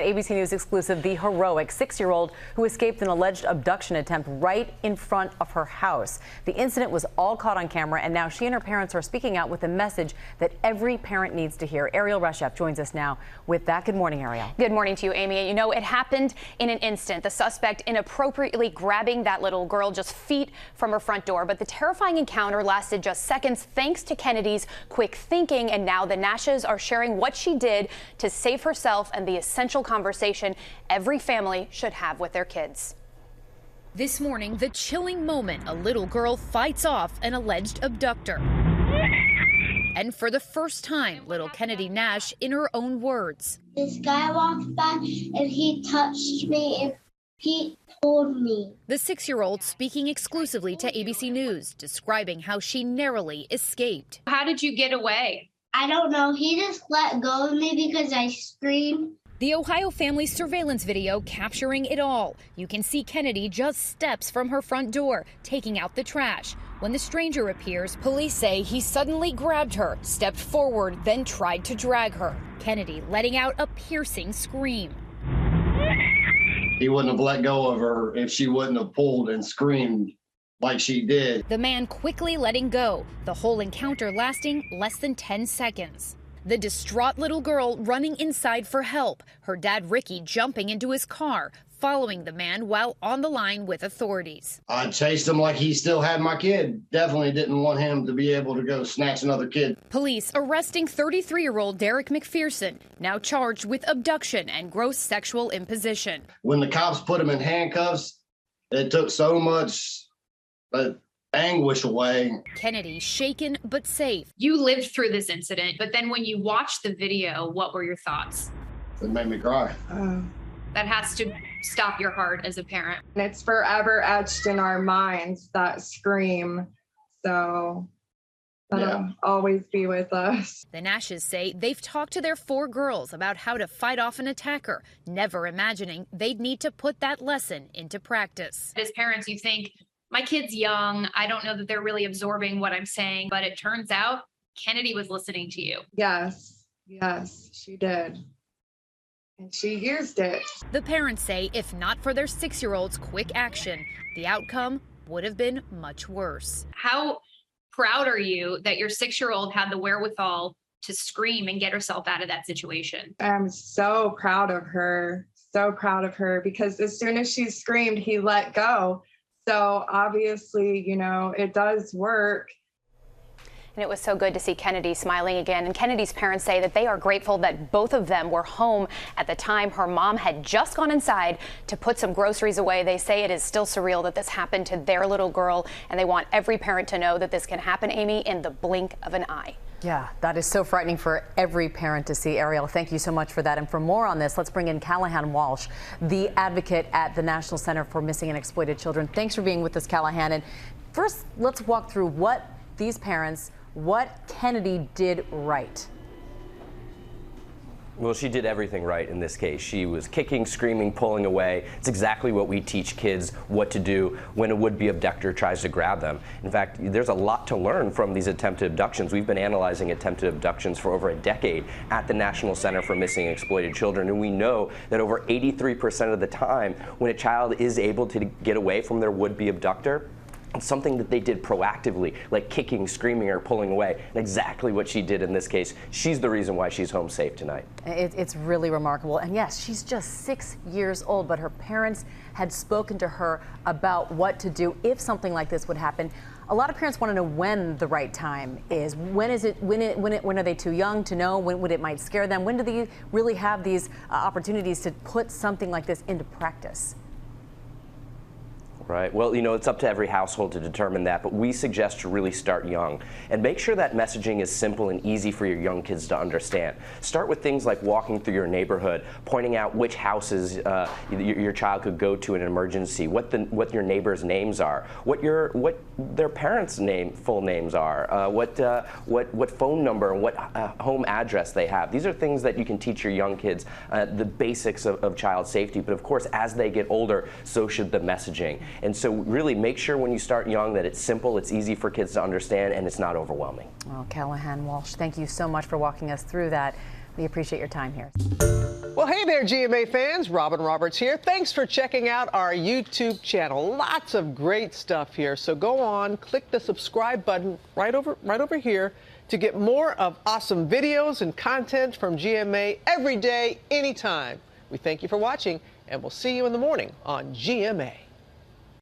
ABC News exclusive, the heroic 6-year-old who escaped an alleged abduction attempt right in front of her house. The incident was all caught on camera, and now she and her parents are speaking out with a message that every parent needs to hear. Erielle Reshef joins us now with that. Good morning, Erielle. Good morning to you, Amy. You know, it happened in an instant. The suspect inappropriately grabbing that little girl just feet from her front door. But the terrifying encounter lasted just seconds thanks to Kennedy's quick thinking. And now the Nashes are sharing what she did to save herself and the essential conversation every family should have with their kids. This morning, the chilling moment a little girl fights off an alleged abductor. And for the first time, little Kennedy Nash in her own words. This guy walked by and he touched me and he pulled me. The 6-year-old speaking exclusively to ABC News, describing how she narrowly escaped. How did you get away? I don't know. He just let go of me because I screamed. The Ohio family's surveillance video capturing it all. You can see Kennedy just steps from her front door, taking out the trash. When the stranger appears, police say he suddenly grabbed her, stepped forward, then tried to drag her. Kennedy letting out a piercing scream. He wouldn't have let go of her if she wouldn't have pulled and screamed like she did. The man quickly letting go, the whole encounter lasting less than 10 seconds. The distraught little girl running inside for help, her dad Ricky jumping into his car, following the man while on the line with authorities. I chased him like he still had my kid. Definitely didn't want him to be able to go snatch another kid. Police arresting 33-year-old Derek McPherson, now charged with abduction and gross sexual imposition. When the cops put him in handcuffs, it took so much anguish away. Kennedy shaken but safe. You lived through this incident, but then when you watched the video, what were your thoughts? It made me cry. That has to stop your heart as a parent. It's forever etched in our minds, that scream. So that'll always be with us. The Nashes say they've talked to their 4 girls about how to fight off an attacker, never imagining they'd need to put that lesson into practice. As parents, you think, my kid's young. I don't know that they're really absorbing what I'm saying, but it turns out Kennedy was listening to you. Yes, she did. And she used it. The parents say if not for their 6-year-old's quick action, the outcome would have been much worse. How proud are you that your 6-year-old had the wherewithal to scream and get herself out of that situation? I'm so proud of her, because as soon as she screamed, he let go. So obviously, you know, it does work. And it was so good to see Kennedy smiling again. And Kennedy's parents say that they are grateful that both of them were home at the time. Her mom had just gone inside to put some groceries away. They say it is still surreal that this happened to their little girl, and they want every parent to know that this can happen, Amy, in the blink of an eye. Yeah, that is so frightening for every parent to see. Erielle, thank you so much for that. And for more on this, let's bring in Callahan Walsh, the advocate at the National Center for Missing and Exploited Children. Thanks for being with us, Callahan. And first, let's walk through what Kennedy did right. Well, she did everything right in this case. She was kicking, screaming, pulling away. It's exactly what we teach kids what to do when a would-be abductor tries to grab them. In fact, there's a lot to learn from these attempted abductions. We've been analyzing attempted abductions for over a decade at the National Center for Missing and Exploited Children, and we know that over 83% of the time when a child is able to get away from their would-be abductor, it's something that they did proactively, like kicking, screaming, or pulling away. And exactly what she did in this case. She's the reason why she's home safe tonight. It's really remarkable. And yes, she's just 6 years old, but her parents had spoken to her about what to do if something like this would happen. A lot of parents want to know when the right time is. When are they too young to know? When it might scare them? When do they really have these opportunities to put something like this into practice? Right. Well, you know, it's up to every household to determine that, but we suggest to really start young and make sure that messaging is simple and easy for your young kids to understand. Start with things like walking through your neighborhood, pointing out which houses your child could go to in an emergency, what your neighbors' names are, what their parents' full names are, what phone number and what home address they have. These are things that you can teach your young kids the basics of child safety. But of course, as they get older, so should the messaging. And so really make sure when you start young that it's simple, it's easy for kids to understand, and it's not overwhelming. Well, Callahan Walsh, thank you so much for walking us through that. We appreciate your time here. Well, hey. Hey there, GMA fans. Robin Roberts here. Thanks for checking out our YouTube channel. Lots of great stuff here. So go on, click the subscribe button right over here to get more of awesome videos and content from GMA every day, anytime. We thank you for watching, and we'll see you in the morning on GMA.